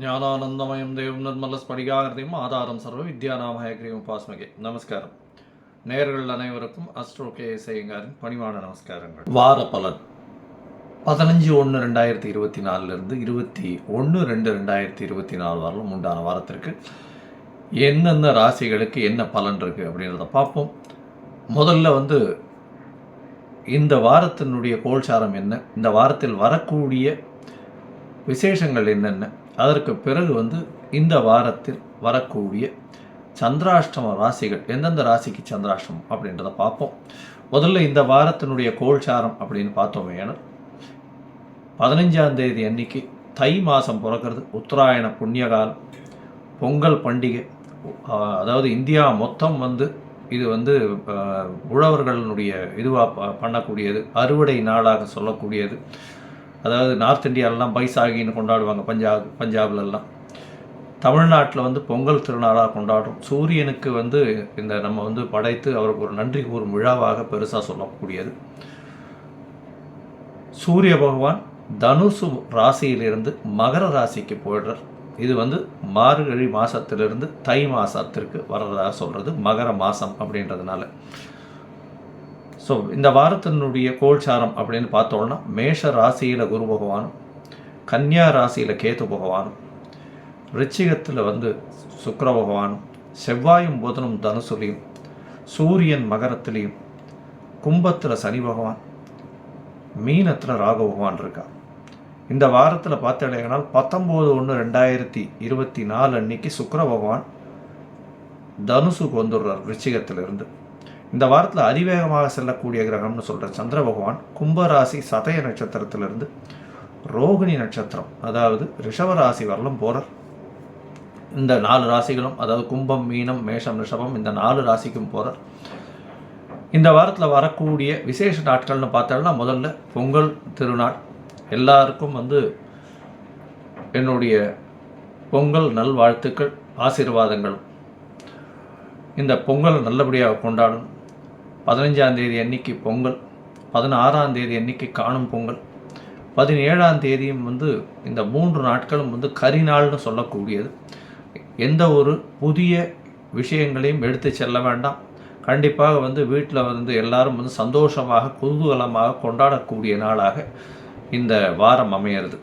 ஞானானந்தமயம் தேவம் நிர்மலஸ்படிகாகிருதியும் ஆதாரம் சர்வ வித்யாநாமயக்ரீவம் உபாஸ்மகே. நமஸ்காரம். நேயர்கள் அனைவருக்கும் அஸ்ட்ரோ கேஎஸ்ஐயங்காரின் பணிவான நமஸ்காரங்கள். வார பலன் 15/1/2024 21/2/2024 வரலும் உண்டான வாரத்திற்கு என்னென்ன ராசிகளுக்கு என்ன பலன் இருக்குது அப்படின்றத பார்ப்போம். முதல்ல இந்த வாரத்தினுடைய கோல்சாரம் என்ன, இந்த வாரத்தில் வரக்கூடிய விசேஷங்கள் என்னென்ன, அதற்கு பிறகு இந்த வாரத்தில் வரக்கூடிய சந்திராஷ்டம ராசிகள் எந்தெந்த ராசிக்கு சந்திராஷ்டமம் அப்படின்றத பார்ப்போம். முதல்ல இந்த வாரத்தினுடைய கோல்சாரம் அப்படின்னு பார்த்தோமே, ஏன்னா 15ஆம் தேதி அன்னைக்கு தை மாதம் பிறக்கிறது, உத்தராயண புண்ணியகாலம், பொங்கல் பண்டிகை. அதாவது இந்தியா மொத்தம் இது உழவர்களுடைய இதுவாக பண்ணக்கூடியது, அறுவடை நாளாக சொல்லக்கூடியது. அதாவது நார்த் இந்தியாவிலலாம் பைசாகின்னு கொண்டாடுவாங்க, பஞ்சாப்லலாம். தமிழ்நாட்டில் பொங்கல் திருநாளாக கொண்டாடுறோம். சூரியனுக்கு இந்த நம்ம படைத்து அவருக்கு ஒரு நன்றி கூறும் விழாவாக பெருசாக சொல்லக்கூடியது. சூரிய பகவான் தனுசு ராசியிலிருந்து மகர ராசிக்கு போயிடுறார். இது மார்கழி மாதத்திலிருந்து தை மாதத்திற்கு வர்றதாக சொல்கிறது, மகர மாதம் அப்படின்றதுனால. ஸோ இந்த வாரத்தினுடைய கோல்சாரம் அப்படின்னு பார்த்தோம்னா, மேஷ ராசியில் குரு பகவானும், கன்னியா ராசியில் கேது பகவானும், ரிச்சிகத்தில் சுக்கிர பகவானும், செவ்வாயும் புதனும் தனுசுலையும், சூரியன் மகரத்திலையும், கும்பத்தில் சனி பகவான், மீனத்தில் ராகு பகவான் இருக்கா. இந்த வாரத்தில் பார்த்தீங்கன்னா 19/1/2024 அன்னைக்கு சுக்கிர பகவான் தனுசுக்கு வந்துடுறார் ரிச்சிகத்திலிருந்து. இந்த வாரத்தில் அதிவேகமாக செல்லக்கூடிய கிரகம்னு சொல்கிற சந்திர பகவான் கும்பராசி சதய நட்சத்திரத்திலிருந்து ரோகிணி நட்சத்திரம், அதாவது ரிஷபராசி வரலும் போகிறார். இந்த 4 ராசிகளும், அதாவது கும்பம், மீனம், மேஷம், ரிஷபம், இந்த 4 ராசிக்கும் போகிறார். இந்த வாரத்தில் வரக்கூடிய விசேஷ நாட்கள்னு பார்த்தோம்னா, முதல்ல பொங்கல் திருநாள். எல்லாருக்கும் என்னுடைய பொங்கல் நல்வாழ்த்துக்கள், ஆசீர்வாதங்களும். இந்த பொங்கல் நல்லபடியாக கொண்டாடும். 15ஆம் தேதி அன்னைக்கு பொங்கல், 16ஆம் தேதி அன்னைக்கு காணும் பொங்கல், 17ஆம் தேதியும் இந்த 3 நாட்களும் கரிநாள்னு சொல்லக்கூடியது. எந்த ஒரு புதிய விஷயங்களையும் எடுத்து செல்ல வேண்டாம். கண்டிப்பாக வீட்டில் எல்லாரும் சந்தோஷமாக குதூகலமாக கொண்டாடக்கூடிய நாளாக இந்த வாரம் அமையிறது.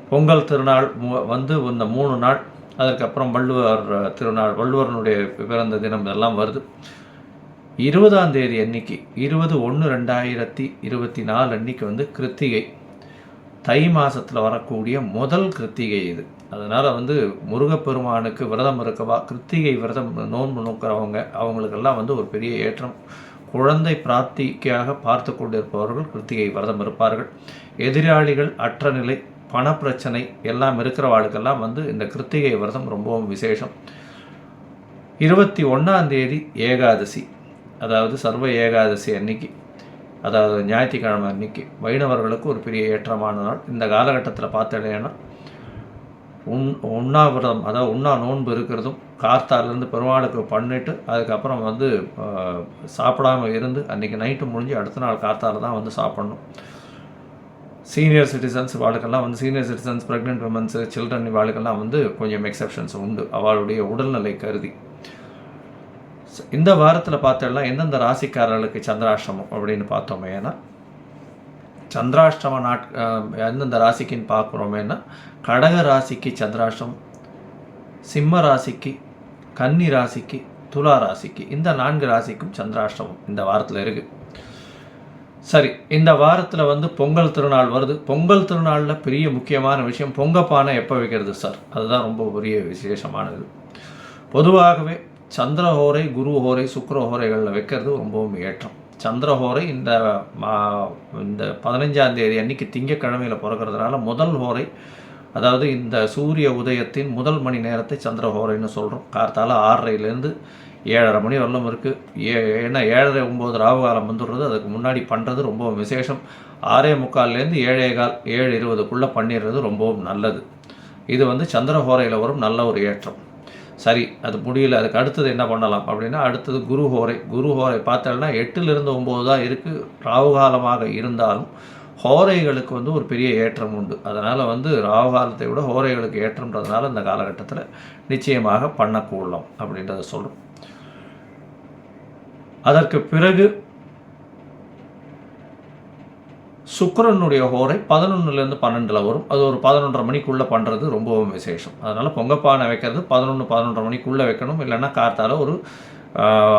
பொங்கல் திருநாள் இந்த 3 நாள், அதற்கப்புறம் வள்ளுவர் திருநாள், வள்ளுவரனுடைய பிறந்த தினம் இதெல்லாம் வருது. 20ஆம் தேதி அன்னைக்கு 20/1/2024 அன்னைக்கு கிருத்திகை, தை மாதத்தில் வரக்கூடிய முதல் கிருத்திகை இது. அதனால் முருகப்பெருமானுக்கு விரதம் இருக்கவா, கிருத்திகை விரதம் நோன்பு நோக்கிறவங்க, அவங்களுக்கெல்லாம் ஒரு பெரிய ஏற்றம். குழந்தை பிராப்திக்காக பார்த்து கொண்டிருப்பவர்கள் கிருத்திகை விரதம் இருப்பார்கள். எதிராளிகள் அற்ற நிலை, பணப்பிரச்சனை எல்லாம் இருக்கிறவாளுக்கெல்லாம் இந்த கிருத்திகை விரதம் ரொம்பவும் விசேஷம். 21ஆம் தேதி ஏகாதசி, அதாவது சர்வ ஏகாதசி அன்னைக்கு, அதாவது ஞாயிற்றுக்கிழமை அன்னைக்கு வைணவர்களுக்கு ஒரு பெரிய ஏற்றமான நாள். இந்த காலகட்டத்தில் பார்த்தீங்கன்னா உண்ணாவிரதம், அதாவது உண்ணா நோன்பு இருக்கிறதும், கார்த்தாலேருந்து பெருமாளுக்கு பண்ணிவிட்டு அதுக்கப்புறம் சாப்பிடாமல் இருந்து அன்றைக்கி நைட்டு முடிஞ்சு அடுத்த நாள் கார்த்தால தான் சாப்பிட்ணும். சீனியர் சிட்டிசன்ஸ் வாழ்க்கெல்லாம் senior citizens, pregnant womens, children வாழ்க்கெல்லாம் கொஞ்சம் எக்ஸப்ஷன்ஸ் உண்டு அவளுடைய உடல்நிலை கருதி. இந்த வாரத்தில் பார்த்தோம்னா எந்தெந்த ராசிக்காரர்களுக்கு சந்திராஷ்டமம் அப்படின்னு பார்த்தோமேனா, சந்திராஷ்டம எந்தெந்த ராசிக்குன்னு பார்க்குறோமேனா, கடக ராசிக்கு சந்திராஷ்டமம், சிம்ம ராசிக்கு, கன்னி ராசிக்கு, துலா ராசிக்கு, இந்த 4 ராசிக்கும் சந்திராஷ்டமம் இந்த வாரத்தில் இருக்குது. சரி, இந்த வாரத்தில் பொங்கல் திருநாள் வருது. பொங்கல் திருநாளில் பெரிய முக்கியமான விஷயம், பொங்கப்பானை எப்போ வைக்கிறது சார், அதுதான் ரொம்ப பெரிய விசேஷமானது. பொதுவாகவே சந்திரஹோரை, குருஹோரை, சுக்கிரஹோரைகளில் வைக்கிறது ரொம்பவும் ஏற்றம். சந்திரஹோரை இந்த 15ஆம் தேதி அன்னைக்கு திங்கக்கிழமையில் பிறக்கிறதுனால முதல் ஹோரை, அதாவது இந்த சூரிய உதயத்தின் முதல் மணி நேரத்தை சந்திரஹோரைன்னு சொல்கிறோம். கார்த்தால 6:30லேருந்து 7:30 மணி வரலும் இருக்குது. ஏன்னா 7:30-9 ராவு காலம் வந்துடுறது, அதுக்கு முன்னாடி பண்ணுறது ரொம்ப விசேஷம். 6:45லேருந்து 7:15, 7:20க்குள்ளே பண்ணிடுறது ரொம்பவும் நல்லது. இது சந்திரஹோரையில் வரும் நல்ல ஒரு ஏற்றம். சரி, அது முடியல, அதுக்கு அடுத்தது என்ன பண்ணலாம் அப்படின்னா, அடுத்தது குருஹோரை. குருஹோரை பார்த்தோம்னா 8லிருந்து 9 தான் இருக்குது. ராவுகாலமாக இருந்தாலும் ஹோரைகளுக்கு வந்து ஒரு பெரிய ஏற்றம் உண்டு. அதனால் வந்து ராகு காலத்தை விட ஹோரைகளுக்கு ஏற்றம்ன்றதுனால இந்த காலகட்டத்தில் நிச்சயமாக பண்ணக்கூடலாம் அப்படின்றத சொல்கிறோம். அதற்கு பிறகு சுக்கிரனுடைய ஹோரை 11லேருந்து 12 வரும். அது ஒரு 11:30 மணிக்குள்ளே பண்ணுறது ரொம்பவும் விசேஷம். அதனால் பொங்கப்பானை வைக்கிறது 11:30 மணிக்குள்ளே வைக்கணும். இல்லைன்னா கார்த்தால ஒரு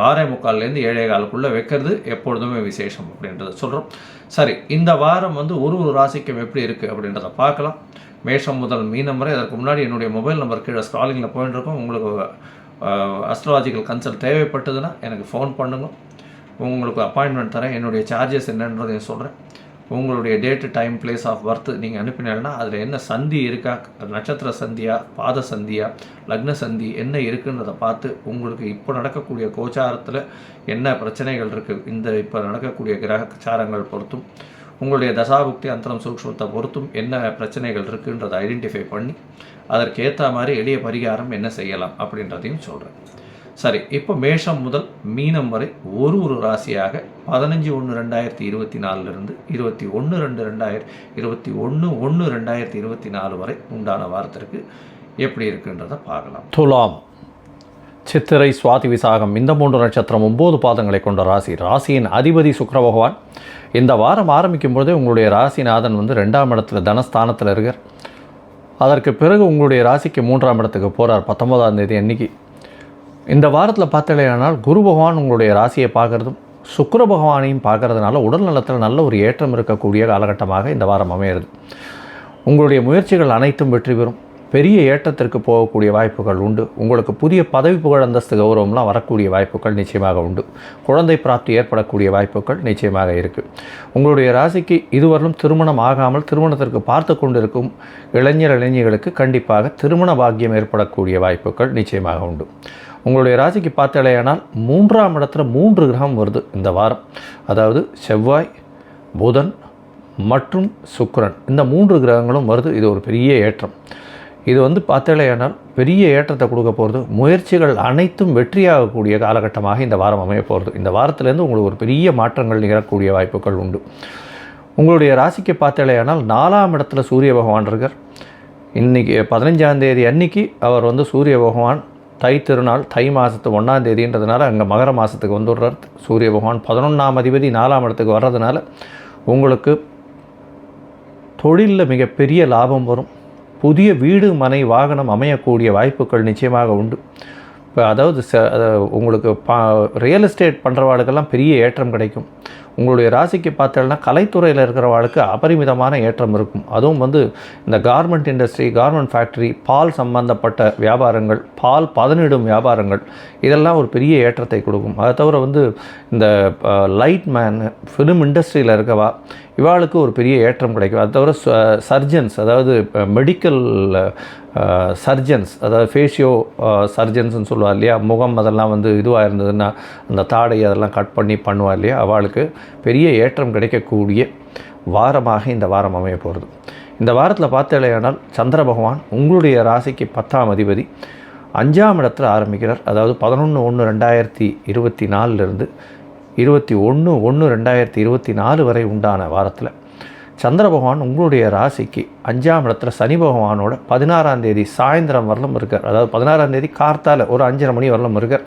6:45லேருந்து 7:15 வைக்கிறது எப்பொழுதுமே விசேஷம் அப்படின்றத சொல்கிறோம். சரி, இந்த வாரம் வந்து ஒரு ராசிக்கும் எப்படி இருக்குது அப்படின்றத பார்க்கலாம். மேஷம் முதல் மீனம் வரை. அதற்கு முன்னாடி என்னுடைய மொபைல் நம்பர் கீழே ஸ்க்ராலிங்கில் போயிட்டு இருக்கோம். உங்களுக்கு அஸ்ட்ராலஜிக்கல் கன்சல்ட் தேவைப்பட்டதுன்னா எனக்கு ஃபோன் பண்ணுங்க. உங்களுக்கு அப்பாயின்மெண்ட் தரேன். என்னுடைய சார்ஜஸ் என்னன்றதையும் சொல்கிறேன். உங்களுடைய date, time, place of birth நீங்கள் அனுப்பினீங்கன்னா அதில் என்ன சந்தி இருக்கா, நட்சத்திர சந்தியா, பாத சந்தியா, லக்ன சந்தி என்ன இருக்குன்றதை பார்த்து உங்களுக்கு இப்போ நடக்கக்கூடிய கோச்சாரத்தில் என்ன பிரச்சனைகள் இருக்குது, இந்த இப்போ நடக்கக்கூடிய கிரகச்சாரங்கள் பொறுத்தும் உங்களுடைய தசாபுக்தி அந்தரம் சூக்ஷ்மத்தை பொறுத்தும் என்ன பிரச்சனைகள் இருக்குன்றதை ஐடென்டிஃபை பண்ணி அதற்கேற்ற மாதிரி எளிய பரிகாரம் என்ன செய்யலாம் அப்படின்றதையும் சொல்கிறேன். சரி, இப்போ மேஷம் முதல் மீனம் வரை ஒரு ராசியாக 15/1/2024 21/2/2024 வரை உண்டான வாரத்திற்கு எப்படி இருக்குன்றதை பார்க்கலாம். துலாம், சித்திரை, சுவாதி, விசாகம் இந்த 3 நட்சத்திரம் 9 பாதங்களை கொண்ட ராசி. ராசியின் அதிபதி சுக்கிர பகவான் இந்த வாரம் ஆரம்பிக்கும் பொழுதே உங்களுடைய ராசிநாதன் வந்து 2ஆம் இடத்துல தனஸ்தானத்தில் இருக்கார். அதற்கு பிறகு உங்களுடைய ராசிக்கு 3ஆம் இடத்துக்கு போகிறார் 19ஆம் தேதி அன்னைக்கு. இந்த வாரத்தில் பார்த்தலையானால் குரு பகவான் உங்களுடைய ராசியை பார்க்குறதும் சுக்கிர பகவானையும் பார்க்கறதுனால உடல் நலத்தில் நல்ல ஒரு ஏற்றம் இருக்கக்கூடிய காலகட்டமாக இந்த வாரம் அமையிறது. உங்களுடைய முயற்சிகள் அனைத்தும் வெற்றி பெறும். பெரிய ஏற்றத்திற்கு போகக்கூடிய வாய்ப்புகள் உண்டு. உங்களுக்கு புதிய பதவி, புகழ், அந்தஸ்து, கௌரவம்லாம் வரக்கூடிய வாய்ப்புகள் நிச்சயமாக உண்டு. குழந்தை பிராப்தி ஏற்படக்கூடிய வாய்ப்புகள் நிச்சயமாக இருக்குது. உங்களுடைய ராசிக்கு இதுவரையிலும் திருமணம் ஆகாமல் திருமணத்திற்கு பார்த்து கொண்டிருக்கும் இளைஞர்களுக்கு கண்டிப்பாக திருமண பாக்கியம் ஏற்படக்கூடிய வாய்ப்புகள் நிச்சயமாக உண்டு. உங்களுடைய ராசிக்கு பார்த்தாலேயானால் 3ஆம் இடத்துல 3 கிரகம் வருது இந்த வாரம். அதாவது செவ்வாய், புதன் மற்றும் சுக்கிரன், இந்த 3 கிரகங்களும் வருது. இது ஒரு பெரிய ஏற்றம். இது வந்து பார்த்தாலேயானால் பெரிய ஏற்றத்தை கொடுக்க போகிறது. முயற்சிகள் அனைத்தும் வெற்றியாகக்கூடிய காலகட்டமாக இந்த வாரம் அமைய போகிறது. இந்த வாரத்திலேருந்து உங்களுக்கு ஒரு பெரிய மாற்றங்கள் நிகழக்கூடிய வாய்ப்புகள் உண்டு. உங்களுடைய ராசிக்கு பார்த்தாலேயானால் 4ஆம் இடத்துல சூரிய பகவான் இருக்கார். இன்றைக்கி 15ஆம் தேதி அன்னைக்கு அவர் வந்து சூரிய பகவான் தை திருநாள், தை மாதத்து 1ஆம் தேதின்றதுனால அங்கே மகர மாதத்துக்கு வந்துடுறார் சூரிய பகவான். 11ஆம் அதிபதி 4ஆம் இடத்துக்கு வர்றதுனால உங்களுக்கு தொழிலில் மிகப்பெரிய லாபம் வரும். புதிய வீடு, மனை, வாகனம் அமையக்கூடிய வாய்ப்புகள் நிச்சயமாக உண்டு. இப்போ அதாவது உங்களுக்கு ரியல் எஸ்டேட் பண்ணுறவாளுக்கெல்லாம் பெரிய ஏற்றம் கிடைக்கும். உங்களுடைய ராசிக்கு பார்த்தோம்னா கலைத்துறையில் இருக்கிறவாளுக்கு அபரிமிதமான ஏற்றம் இருக்கும். அதுவும் வந்து இந்த கார்மெண்ட் இண்டஸ்ட்ரி, கார்மெண்ட் ஃபேக்ட்ரி, பால் சம்பந்தப்பட்ட வியாபாரங்கள், பால் பதனிடும் வியாபாரங்கள், இதெல்லாம் ஒரு பெரிய ஏற்றத்தை கொடுக்கும். அதை தவிர வந்து இந்த லைட் மேன், ஃபிலிம் இண்டஸ்ட்ரியில் இருக்கவா இவாளுக்கு ஒரு பெரிய ஏற்றம் கிடைக்கும். அது தவிர சர்ஜன்ஸ், அதாவது மெடிக்கல் சர்ஜன்ஸ், அதாவது ஃபேஷியோ சர்ஜன்ஸ்னு சொல்லுவாள் இல்லையா, முகம் அதெல்லாம் வந்து இதுவாக இருந்ததுன்னா அந்த தாடை அதெல்லாம் கட் பண்ணி பண்ணுவா இல்லையா, அவளுக்கு பெரிய ஏற்றம் கிடைக்கக்கூடிய வாரமாக இந்த வாரம் அமைய போகிறது. இந்த வாரத்தில் பார்த்தாலேயானால் சந்திர பகவான் உங்களுடைய ராசிக்கு 10ஆம் அதிபதி 5ஆம் இடத்துல ஆரம்பிக்கிறார். அதாவது 11/1/2024 21/1/2024 வரை உண்டான வாரத்தில் சந்திர பகவான் உங்களுடைய ராசிக்கு 5ஆம் இடத்துல சனி பகவானோட 16ஆம் தேதி சாயந்தரம் வரலும் இருக்கார். அதாவது 16ஆம் தேதி கார்த்தால ஒரு 5:30 மணி வரலும் இருக்கார்.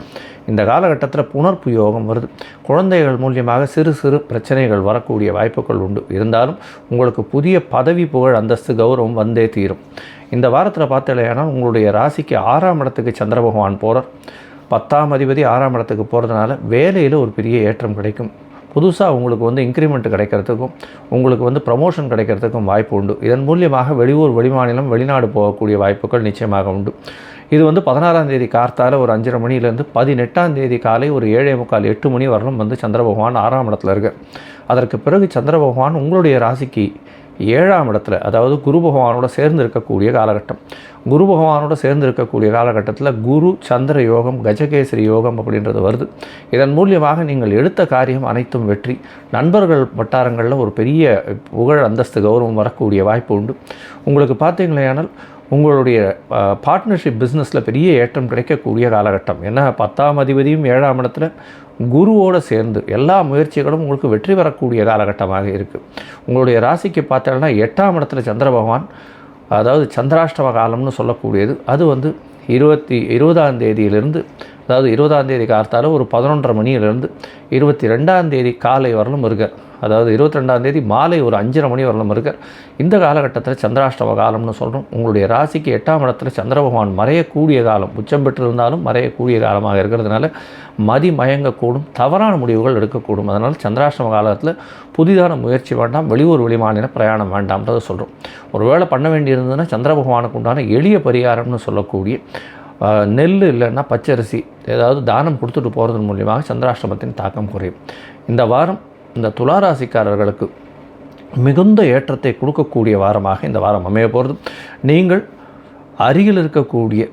இந்த காலகட்டத்தில் புனர்ப்பு யோகம் வருது. குழந்தைகள் மூலியமாக சிறு சிறு பிரச்சனைகள் வரக்கூடிய வாய்ப்புகள் உண்டு. இருந்தாலும் உங்களுக்கு புதிய பதவி, புகழ், அந்தஸ்து, கௌரவம் வந்தே தீரும். இந்த வாரத்தில் பார்த்தாலேயானால் உங்களுடைய ராசிக்கு 6ஆம் இடத்துக்கு சந்திர பகவான் போகிறார். 10ஆம் அதிபதி 6ஆம் இடத்துக்கு போகிறதுனால வேலையில் ஒரு பெரிய ஏற்றம் கிடைக்கும். புதுசாக உங்களுக்கு வந்து இன்க்ரிமெண்ட் கிடைக்கிறதுக்கும் உங்களுக்கு வந்து ப்ரமோஷன் கிடைக்கிறதுக்கும் வாய்ப்பு உண்டு. இதன் மூலியமாக வெளியூர், வெளிமாநிலம், வெளிநாடு போகக்கூடிய வாய்ப்புகள் நிச்சயமாக உண்டு. இது வந்து 16ஆம் தேதி கார்த்தால ஒரு 5:30 மணிலேருந்து 18ஆம் தேதி காலை ஒரு 7:45, 8 மணி வரலும் வந்து சந்திர பகவான் 6ஆம் இடத்துல இருக்கு. அதற்கு பிறகு சந்திர பகவான் உங்களுடைய ராசிக்கு 7ஆம் இடத்துல, அதாவது குரு பகவானோட சேர்ந்து இருக்கக்கூடிய காலகட்டம். குரு பகவானோட சேர்ந்து இருக்கக்கூடிய காலகட்டத்தில் குரு சந்திர யோகம், கஜகேசரி யோகம் அப்படின்றது வருது. இதன் மூலியமாக நீங்கள் எடுத்த காரியம் அனைத்தும் வெற்றி. நண்பர்கள் வட்டாரங்களில் ஒரு பெரிய புகழ், அந்தஸ்து, கௌரவம் வரக்கூடிய வாய்ப்பு உண்டு. உங்களுக்கு பார்த்தீங்களேயானால் உங்களுடைய பார்ட்னர்ஷிப் பிஸ்னஸில் பெரிய ஏற்றம் கிடைக்கக்கூடிய காலகட்டம். ஏன்னா 10ஆம் அதிபதியும் 7ஆம் இடத்துல குருவோடு சேர்ந்து எல்லா முயற்சிகளும் உங்களுக்கு வெற்றி பெறக்கூடிய காலகட்டமாக இருக்குது. உங்களுடைய ராசிக்கு பார்த்தோம்னா 8ஆம் இடத்துல சந்திர பகவான், அதாவது சந்திராஷ்டம காலம்னு சொல்லக்கூடியது, அது வந்து 20ஆம் தேதியிலிருந்து, அதாவது 20ஆம் தேதி கார்த்தால ஒரு 11:30 மணியிலிருந்து 22ஆம் தேதி காலை வரலும் இருக்கார். அதாவது 22ஆம் தேதி மாலை ஒரு 5:30 மணி வரலும் இருக்கார். இந்த காலகட்டத்தில் சந்திராஷ்டம காலம்னு சொல்கிறோம். உங்களுடைய ராசிக்கு 8ஆம் இடத்துல சந்திர பகவான் மறையக்கூடிய காலம், உச்சம் பெற்றிருந்தாலும் மறையக்கூடிய காலமாக இருக்கிறதுனால மயங்கக்கூடும், தவறான முடிவுகள் எடுக்கக்கூடும். அதனால் சந்திராஷ்டம காலத்தில் புதிதான முயற்சி வேண்டாம், வெளியூர் வெளிமாநில பிரயாணம் வேண்டாம்ன்றதை சொல்கிறோம். ஒருவேளை பண்ண வேண்டியிருந்ததுன்னா சந்திர பகவானுக்கு உண்டான எளிய பரிகாரம்னு சொல்லக்கூடிய நெல் இல்லைன்னா பச்சரிசி ஏதாவது தானம் கொடுத்துட்டு போகிறதன் மூலியமாக சந்திராஷ்டமத்தின் தாக்கம் குறையும். இந்த வாரம் இந்த துளாராசிக்காரர்களுக்கு மிகுந்த ஏற்றத்தை கொடுக்கக்கூடிய வாரமாக இந்த வாரம் அமைய போகிறது. நீங்கள் அருகில் இருக்கக்கூடிய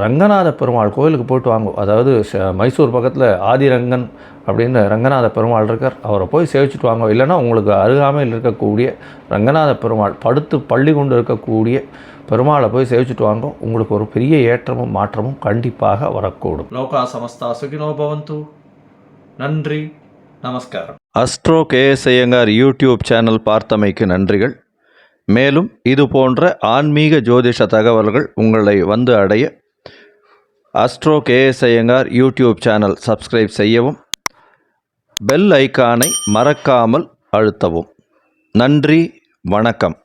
ரங்கநாத பெருமாள் கோயிலுக்கு போய்ட்டு வாங்க. அதாவது மைசூர் பக்கத்தில் ஆதிரங்கன் அப்படின்னு ரங்கநாத பெருமாள் இருக்கார், அவரை போய் சேவிச்சுட்டு வாங்க. இல்லைன்னா உங்களுக்கு அருகாமையில் இருக்கக்கூடிய ரங்கநாத பெருமாள் படுத்து பள்ளி கொண்டு இருக்கக்கூடிய பெருமாளை போய் சேவிச்சுட்டு வாங்க. உங்களுக்கு ஒரு பெரிய ஏற்றமும் மாற்றமும் கண்டிப்பாக வரக்கூடும். லோகா சமஸ்தா சுகினோ பவந்து. நன்றி, நமஸ்காரம். Astro KS Iyengar YouTube channel பார்த்தமைக்கு நன்றிகள். மேலும் இது போன்ற ஆன்மீக ஜோதிஷ தகவல்கள் உங்களை வந்து அடைய astro KS Iyengar YouTube channel subscribe செய்யவும், பெல் ஐக்கானை மறக்காமல் அழுத்தவும். நன்றி, வணக்கம்.